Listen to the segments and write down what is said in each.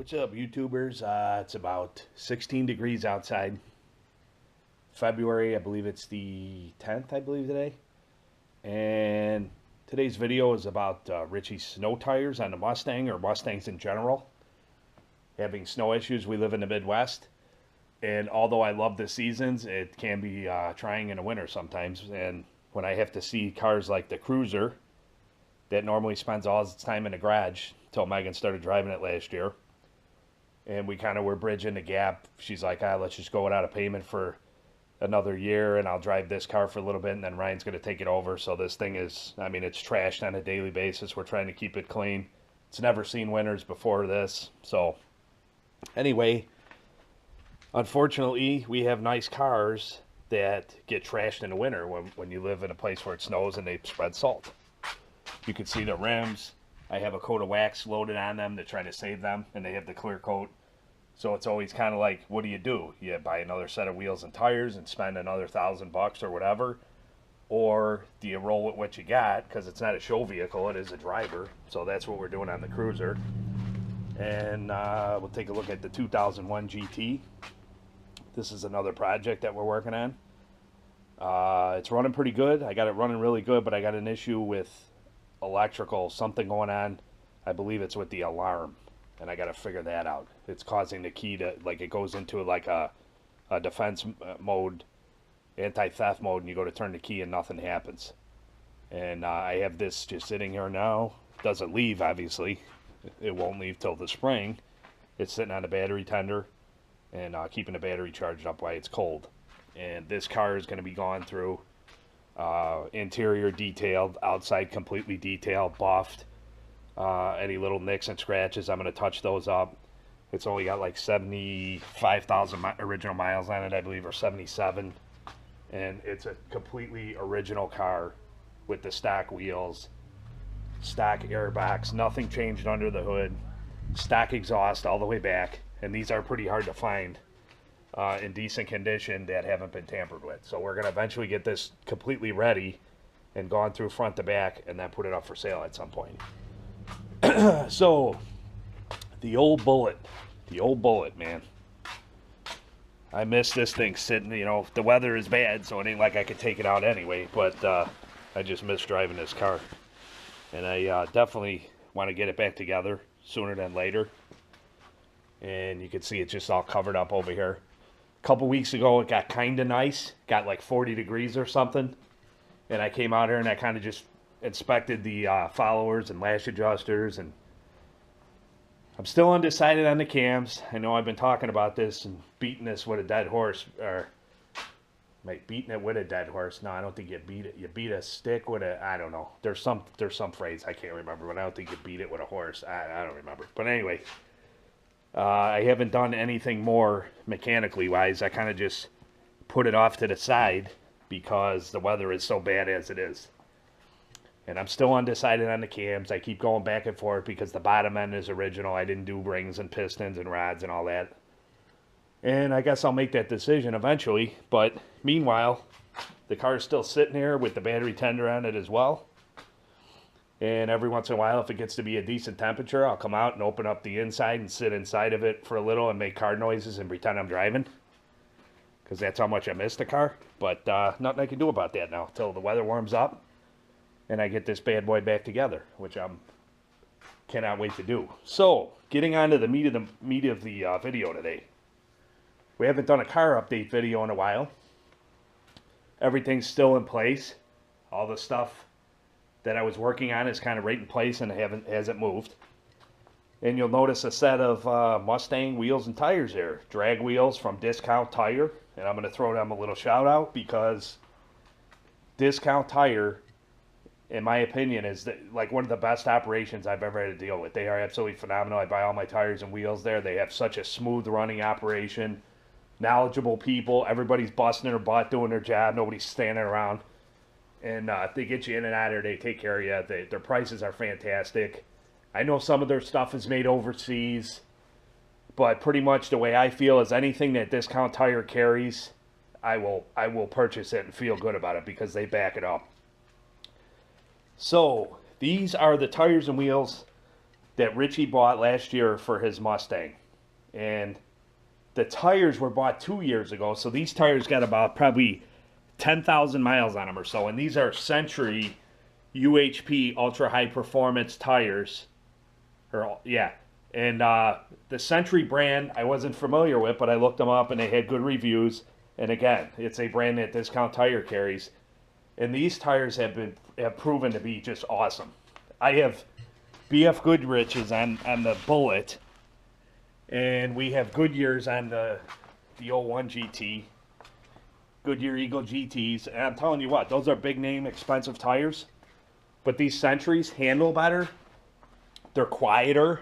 What's up, YouTubers? It's about 16 degrees outside. February, I believe it's the 10th, I believe today. And today's video is about Richie's snow tires on the Mustang, or Mustangs in general. Having snow issues, we live in the Midwest. And although I love the seasons, it can be trying in the winter sometimes. And when I have to see cars like the Cruiser, that normally spends all its time in the garage, until Megan started driving it last year. And we kind of were bridging the gap. She's like, let's just go without a payment for another year, and I'll drive this car for a little bit, and then Ryan's going to take it over. So this thing is, I mean, it's trashed on a daily basis. We're trying to keep it clean. It's never seen winters before this. So anyway, unfortunately, we have nice cars that get trashed in the winter when you live in a place where it snows and they spread salt. You can see the rims. I have a coat of wax loaded on them to try to save them, and they have the clear coat. So it's always kind of like, what do? You buy another set of wheels and tires and spend another $1,000 or whatever, or do you roll with what you got? Because it's not a show vehicle, it is a driver. So that's what we're doing on the Cruiser. And we'll take a look at the 2001 GT. This is another project that we're working on. It's running pretty good. I got it running really good, but I got an issue with electrical, something going on. I believe it's with the alarm, and I got to figure that out. It's causing the key to, like, it goes into like a defense mode, anti-theft mode, and you go to turn the key and nothing happens. And I have this just sitting here now. It doesn't leave, obviously. It won't leave till the spring. It's sitting on a battery tender and keeping the battery charged up while it's cold. And this car is going to be gone through, interior detailed, outside completely detailed, buffed. Any little nicks and scratches, I'm going to touch those up. It's only got like 75,000 original miles on it, I believe, or 77. And it's a completely original car with the stock wheels, stock airbox, nothing changed under the hood, stock exhaust all the way back. And these are pretty hard to find in decent condition that haven't been tampered with. So we're going to eventually get this completely ready and gone through front to back, and then put it up for sale at some point. So the old Bullet, man. I miss this thing sitting, you know, the weather is bad, so it ain't like I could take it out anyway, but I just miss driving this car. And I definitely want to get it back together sooner than later. And you can see it's just all covered up over here. A couple weeks ago, it got kind of nice. Got like 40 degrees or something. And I came out here and I kind of just inspected the followers and lash adjusters. And I'm still undecided on the cams. I know I've been talking about this and beating this with a dead horse. Or, like, beating it with a dead horse. No, I don't think you beat it. You beat a stick with a, I don't know. There's some phrase, I can't remember. But I don't think you beat it with a horse. I don't remember. But anyway, I haven't done anything more mechanically wise. I kind of just put it off to the side because the weather is so bad as it is. And I'm still undecided on the cams. I keep going back and forth because the bottom end is original. I didn't do rings and pistons and rods and all that. And I guess I'll make that decision eventually. But meanwhile, the car is still sitting here with the battery tender on it as well. And every once in a while, if it gets to be a decent temperature, I'll come out and open up the inside and sit inside of it for a little and make car noises and pretend I'm driving. Because that's how much I miss the car. But nothing I can do about that now until the weather warms up and I get this bad boy back together, which I cannot wait to do. So, getting on to the meat of the video today. We haven't done a car update video in a while. Everything's still in place. All the stuff that I was working on is kind of right in place and hasn't moved. And you'll notice a set of Mustang wheels and tires there. Drag wheels from Discount Tire. And I'm going to throw them a little shout out because Discount Tire, in my opinion, is like one of the best operations I've ever had to deal with. They are absolutely phenomenal. I buy all my tires and wheels there. They have such a smooth running operation. Knowledgeable people. Everybody's busting their butt doing their job. Nobody's standing around. And if they get you in and out of there, they take care of you. Their prices are fantastic. I know some of their stuff is made overseas, but pretty much the way I feel is anything that Discount Tire carries, I will purchase it and feel good about it because they back it up. So these are the tires and wheels that Richie bought last year for his Mustang. And the tires were bought 2 years ago, so these tires got about probably 10,000 miles on them or so. And these are Century UHP ultra high performance tires. Or yeah, and the Century brand I wasn't familiar with, but I looked them up and they had good reviews. And again, it's a brand that Discount Tire carries, and these tires have proven to be just awesome. I have BF Goodrich's on the Bullet, and we have Goodyear's on the 01 GT, Goodyear Eagle GTs. And I'm telling you what, those are big name, expensive tires. But these Centuries handle better. They're quieter.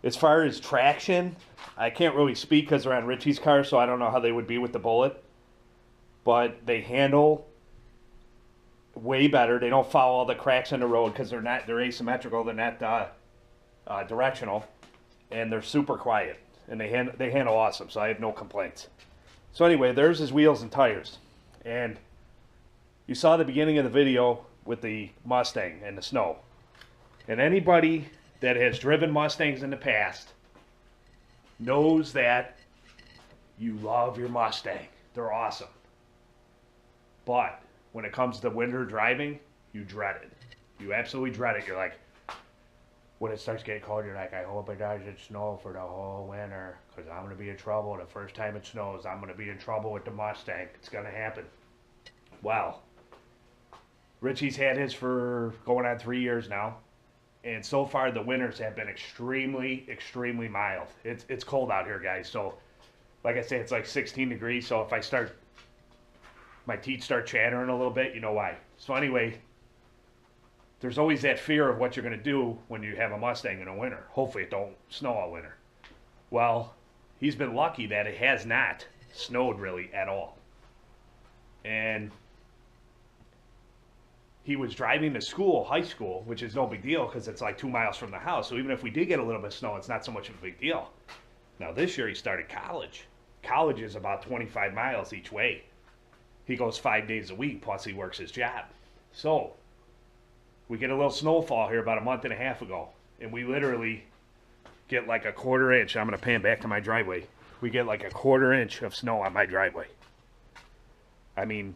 As far as traction, I can't really speak because they're on Richie's car, so I don't know how they would be with the Bullet. But they handle way better. They don't follow all the cracks in the road because they're asymmetrical. They're not directional, and they're super quiet. And they handle awesome, so I have no complaints. So anyway, there's his wheels and tires, and you saw the beginning of the video with the Mustang and the snow. And anybody that has driven Mustangs in the past knows that you love your Mustang. They're awesome. But when it comes to winter driving, you dread it. You absolutely dread it. You're like, when it starts getting cold, you're like, I hope it doesn't snow for the whole winter, because I'm going to be in trouble. The first time it snows, I'm going to be in trouble with the Mustang. It's going to happen. Well, Richie's had his for going on 3 years now. And so far, the winters have been extremely, extremely mild. It's cold out here, guys. So, like I say, it's like 16 degrees. So if my teeth start chattering a little bit, you know why. So anyway, there's always that fear of what you're going to do when you have a Mustang in the winter. Hopefully it don't snow all winter. Well, he's been lucky that it has not snowed really at all. And he was driving to school, high school, which is no big deal because it's like 2 miles from the house. So even if we did get a little bit of snow, it's not so much of a big deal. Now this year he started college. College is about 25 miles each way. He goes 5 days a week, plus he works his job. So we get a little snowfall here about a month and a half ago, and we literally get like a 1/4 inch. I'm going to pan back to my driveway. We get like a 1/4 inch of snow on my driveway. I mean,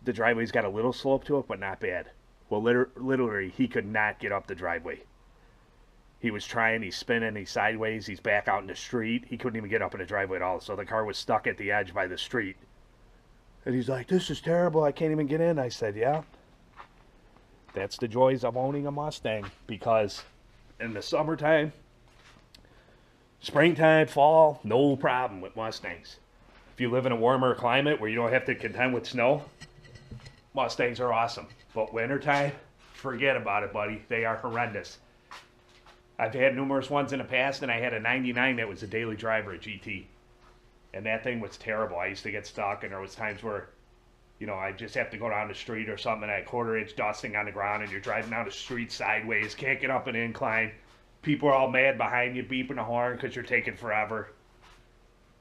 the driveway's got a little slope to it, but not bad. Well, literally, he could not get up the driveway. He was trying, he's spinning, he's sideways, he's back out in the street. He couldn't even get up in the driveway at all, so the car was stuck at the edge by the street. And he's like, this is terrible, I can't even get in. I said, yeah, that's the joys of owning a Mustang, because in the summertime, springtime, fall, no problem with Mustangs. If you live in a warmer climate where you don't have to contend with snow, Mustangs are awesome. But wintertime, forget about it, buddy. They are horrendous. I've had numerous ones in the past, and I had a 99 that was a daily driver at GT. And that thing was terrible. I used to get stuck, and there was times where, I just have to go down the street or something, and I had 1/4 inch dusting on the ground, and you're driving down the street sideways, can't get up an incline. People are all mad behind you, beeping the horn because you're taking forever.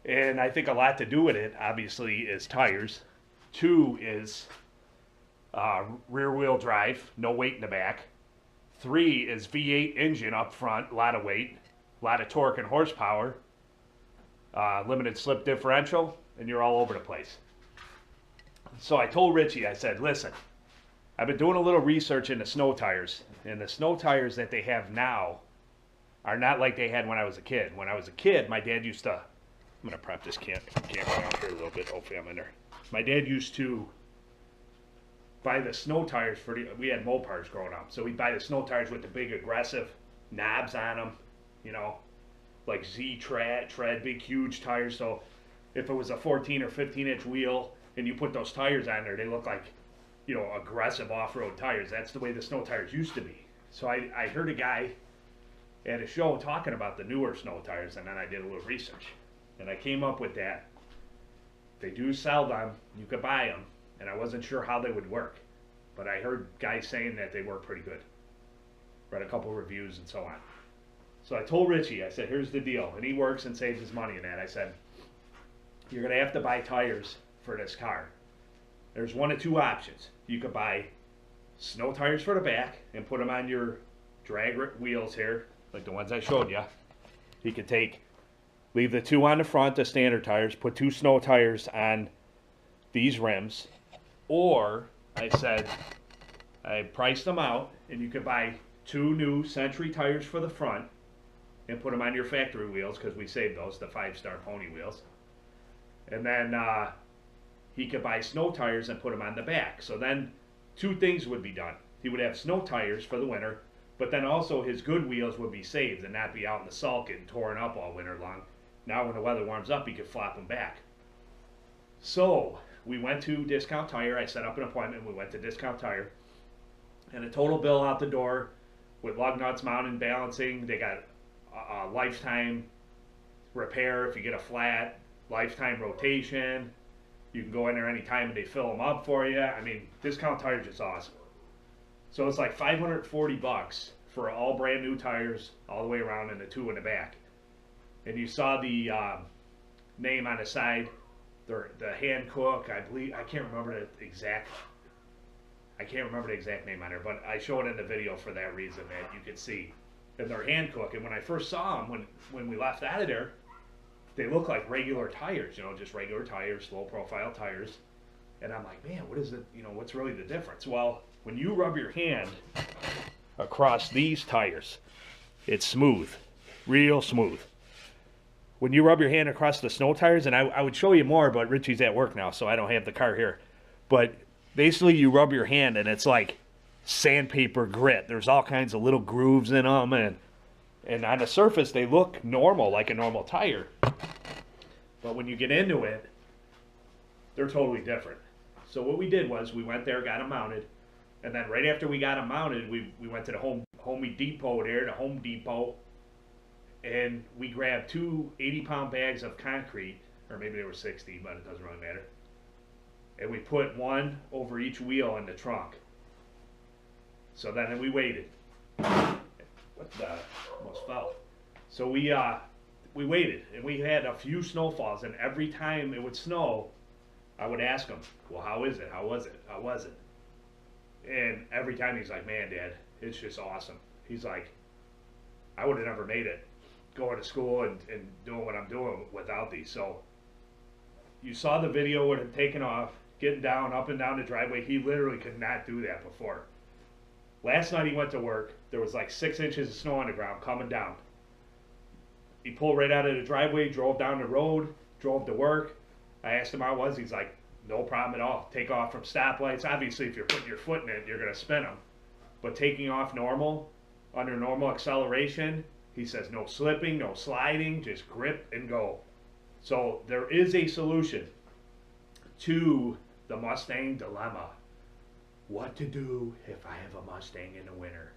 And I think a lot to do with it, obviously, is tires. 2 is rear-wheel drive, no weight in the back. 3 is V8 engine up front, a lot of weight, a lot of torque and horsepower, limited slip differential, and you're all over the place. So I told Richie, I said, listen, I've been doing a little research into snow tires, and the snow tires that they have now are not like they had when I was a kid. When I was a kid, my dad used to, I'm going to prop this camera down here a little bit, hopefully I'm in there. My dad used to buy the snow tires we had Mopars growing up, so we'd buy the snow tires with the big aggressive knobs on them, like Z-tread, big huge tires. So if it was a 14 or 15 inch wheel and you put those tires on there, they look like, aggressive off-road tires. That's the way the snow tires used to be. So I heard a guy at a show talking about the newer snow tires, and then I did a little research, and I came up with that. They do sell them, you could buy them, and I wasn't sure how they would work, but I heard guys saying that they work pretty good. Read a couple reviews and so on. So I told Richie, I said, here's the deal, and he works and saves his money in that. I said, you're going to have to buy tires for this car. There's 1 of 2 options. You could buy snow tires for the back and put them on your drag wheels here, like the ones I showed you. He could leave the 2 on the front, the standard tires, put 2 snow tires on these rims. Or, I priced them out, and you could buy 2 new Century tires for the front and put them on your factory wheels, because we saved those, the 5-star pony wheels. And then he could buy snow tires and put them on the back. So then 2 things would be done. He would have snow tires for the winter, but then also his good wheels would be saved and not be out in the salt getting torn up all winter long. Now when the weather warms up, he could flop them back. So we went to Discount Tire. I set up an appointment. We went to Discount Tire. And a total bill out the door with lug nuts, mounting, balancing. They got a lifetime repair if you get a flat, lifetime rotation. You can go in there anytime and they fill them up for you. I mean, Discount Tire is just awesome. So it's like $540 for all brand new tires all the way around and the 2 in the back. And you saw the name on the side, the Hankook, I believe. I can't remember the exact name on there, but I show it in the video for that reason, that you could see. And they're Hankook. And when I first saw them, when we left out of there, they look like regular tires, just regular tires, low profile tires. And I'm like, man, what is it? What's really the difference? Well, when you rub your hand across these tires, it's smooth, real smooth. When you rub your hand across the snow tires, and I would show you more, but Richie's at work now, so I don't have the car here. But basically, you rub your hand, and it's like sandpaper grit. There's all kinds of little grooves in them, and on the surface, they look normal, like a normal tire. But when you get into it, they're totally different. So what we did was we went there, got them mounted, and then right after we got them mounted, we went to the Home Depot there, the Home Depot, and we grabbed 2 80-pound bags of concrete, or maybe they were 60, but it doesn't really matter. And we put 1 over each wheel in the trunk. So then we waited. What the? Almost fell. So we waited, and we had a few snowfalls, and every time it would snow, I would ask him, well, how is it? How was it? How was it? And every time he's like, man, Dad, it's just awesome. He's like, I would have never made it going to school and doing what I'm doing without these. So you saw the video with him taking off, getting down, up and down the driveway. He literally could not do that before. Last night he went to work. There was like 6 inches of snow on the ground coming down. He pulled right out of the driveway, drove down the road, drove to work. I asked him how it was. He's like, no problem at all. Take off from stoplights. Obviously, if you're putting your foot in it, you're going to spin them. But taking off normal, under normal acceleration, he says no slipping, no sliding, just grip and go. So there is a solution to the Mustang dilemma. What to do if I have a Mustang in the winter?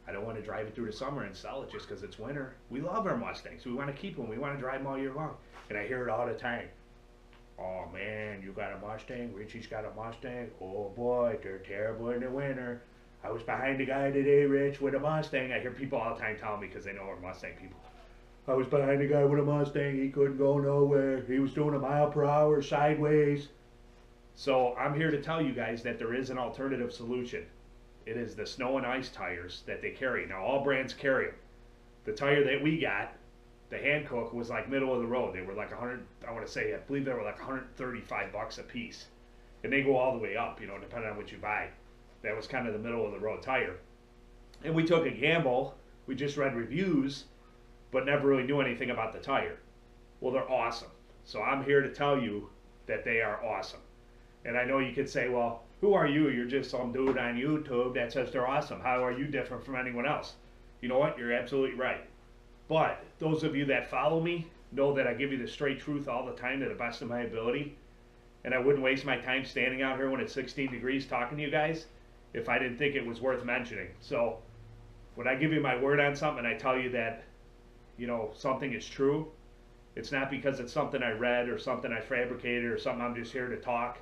I don't want to drive it through the summer and sell it just because it's winter. We love our Mustangs. We want to keep them. We want to drive them all year long. And I hear it all the time. Oh man, you got a Mustang? Richie's got a Mustang? Oh boy, they're terrible in the winter. I was behind a guy today, Rich, with a Mustang. I hear people all the time telling me, because they know we're Mustang people. I was behind a guy with a Mustang. He couldn't go nowhere. He was doing 1 mile per hour sideways. So I'm here to tell you guys that there is an alternative solution. It is the snow and ice tires that they carry. Now all brands carry them. The tire that we got, the Hankook, was like middle of the road. They were like I believe they were like $135 a piece. And they go all the way up, depending on what you buy. That was kind of the middle of the road tire. And we took a gamble. We just read reviews, but never really knew anything about the tire. Well, they're awesome. So I'm here to tell you that they are awesome. And I know you could say, well, who are you? You're just some dude on YouTube that says they're awesome. How are you different from anyone else? You know what? You're absolutely right. But those of you that follow me know that I give you the straight truth all the time to the best of my ability. And I wouldn't waste my time standing out here when it's 16 degrees talking to you guys if I didn't think it was worth mentioning. So when I give you my word on something, I tell you that, something is true. It's not because it's something I read or something I fabricated or something I'm just here to talk.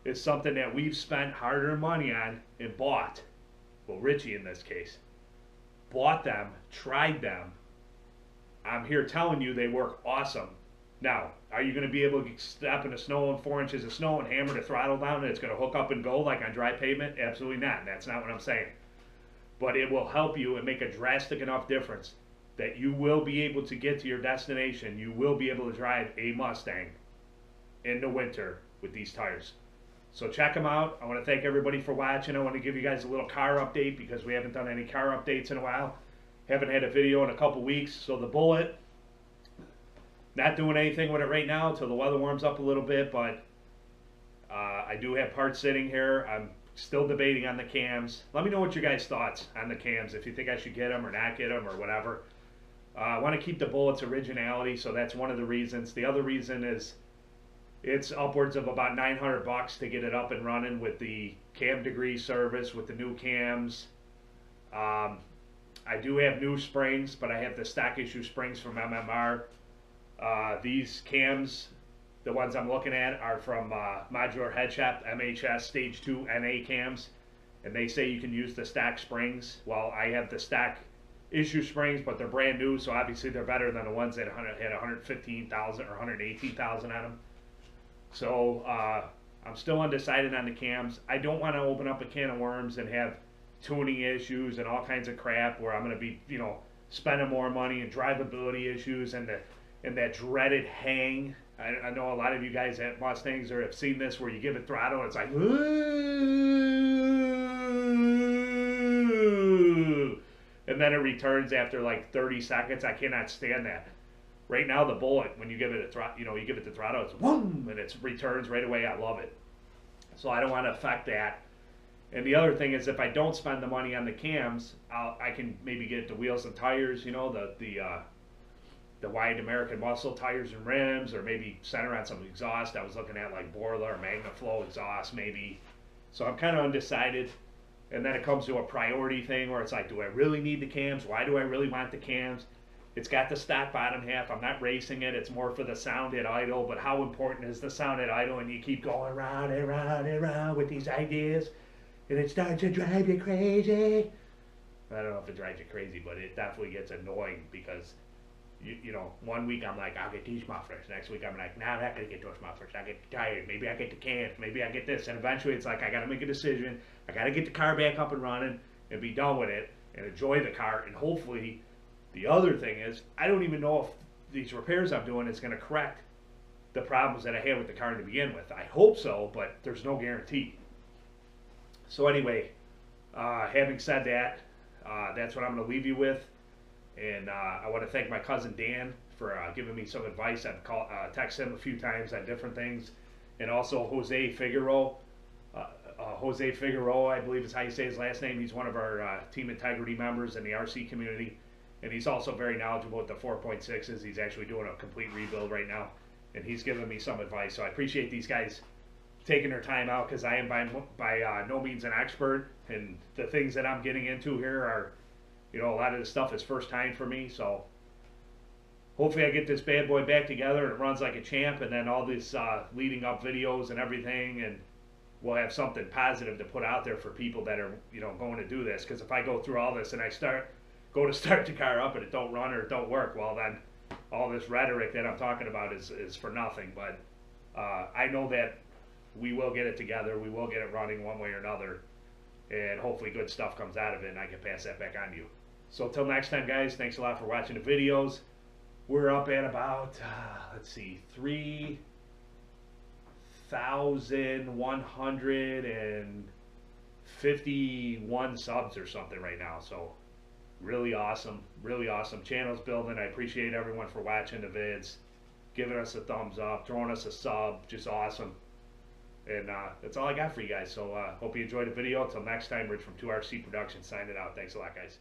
It's something that we've spent hard-earned money on and bought. Well, Richie in this case. Bought them, tried them. I'm here telling you they work awesome. Now, are you going to be able to step in the snow in 4 inches of snow and hammer the throttle down and it's going to hook up and go like on dry pavement? Absolutely not. That's not what I'm saying. but it will help you and make a drastic enough difference that you will be able to get to your destination. You will be able to drive a Mustang in the winter with these tires. So check them out. I want to thank everybody for watching. I want to give you guys a little car update because we haven't done any car updates in a while. Haven't had a video in a couple weeks. So the Bullet, not doing anything with it right now until the weather warms up a little bit, but I do have parts sitting here. I'm still debating on the cams. Let me know what your guys' thoughts on the cams, if you think I should get them or not get them or whatever. I want to keep the Bullet's originality, so that's one of the reasons. The other reason is it's upwards of about $900 to get it up and running with the cam degree service, with the new cams. I do have new springs, but I have the stock issue springs from MMR. These cams, the ones I'm looking at, are from Modular Head Shop, MHS Stage 2 NA cams. And they say you can use the stock springs. Well, I have the stock issue springs, but they're brand new, so obviously they're better than the ones that had 115,000 or 118,000 on them. So I'm still undecided on the cams. I don't want to open up a can of worms and have tuning issues and all kinds of crap where I'm going to be, you know, spending more money and drivability issues and that dreaded hang. I know a lot of you guys at Mustangs or have seen this where you give it throttle and it's like, ooh, and then it returns after like 30 seconds. I cannot stand that. Right now, the Bullet, when you give it a throttle, you know, you give it the throttle, it's boom, and it returns right away. I love it. So I don't want to affect that. And the other thing is, if I don't spend the money on the cams, I can maybe get the wheels and tires, you know, the wide American Muscle tires and rims, or maybe center on some exhaust. I was looking at like Borla or MagnaFlow exhaust maybe. So I'm kind of undecided. And then it comes to a priority thing where it's like, do I really need the cams? Why do I really want the cams? It's got the stock bottom half. I'm not racing it. It's more for the sound at idle. But how important is the sound at idle? And you keep going round and round and round with these ideas, and it starts to drive you crazy. I don't know if it drives you crazy, but it definitely gets annoying because, you know, one week I'm like, I'll get these mufflers. Next week I'm like, nah, I'm not going to get those mufflers. I get tired. Maybe I get the cams. Maybe I get this. And eventually it's like, I got to make a decision. I got to get the car back up and running and be done with it and enjoy the car. And hopefully, the other thing is, I don't even know if these repairs I'm doing is going to correct the problems that I had with the car to begin with. I hope so, but there's no guarantee. So anyway, having said that, that's what I'm going to leave you with. And I want to thank my cousin Dan for giving me some advice. I've texted him a few times on different things. And also Jose Figueroa. Jose Figueroa, I believe is how you say his last name. He's one of our Team Integrity members in the RC community. And he's also very knowledgeable with the 4.6s. He's actually doing a complete rebuild right now. And he's given me some advice. So I appreciate these guys taking their time out, because I am by no means an expert. And the things that I'm getting into here are, you know, a lot of this stuff is first time for me. So hopefully I get this bad boy back together and it runs like a champ. And then all these leading up videos and everything. And we'll have something positive to put out there for people that are, you know, going to do this. Because if I go through all this and I go to start the car up and it don't run or it don't work, well then all this rhetoric that I'm talking about is for nothing. But I know that we will get it together. We will get it running one way or another. And hopefully good stuff comes out of it and I can pass that back on to you. So till next time, guys, thanks a lot for watching the videos. We're up at about, let's see, 3,151 subs or something right now. So really awesome channel's building. I appreciate everyone for watching the vids, giving us a thumbs up, throwing us a sub, just awesome. And that's all I got for you guys. So hope you enjoyed the video. Until next time, Rich from 2RC Productions signing out. Thanks a lot, guys.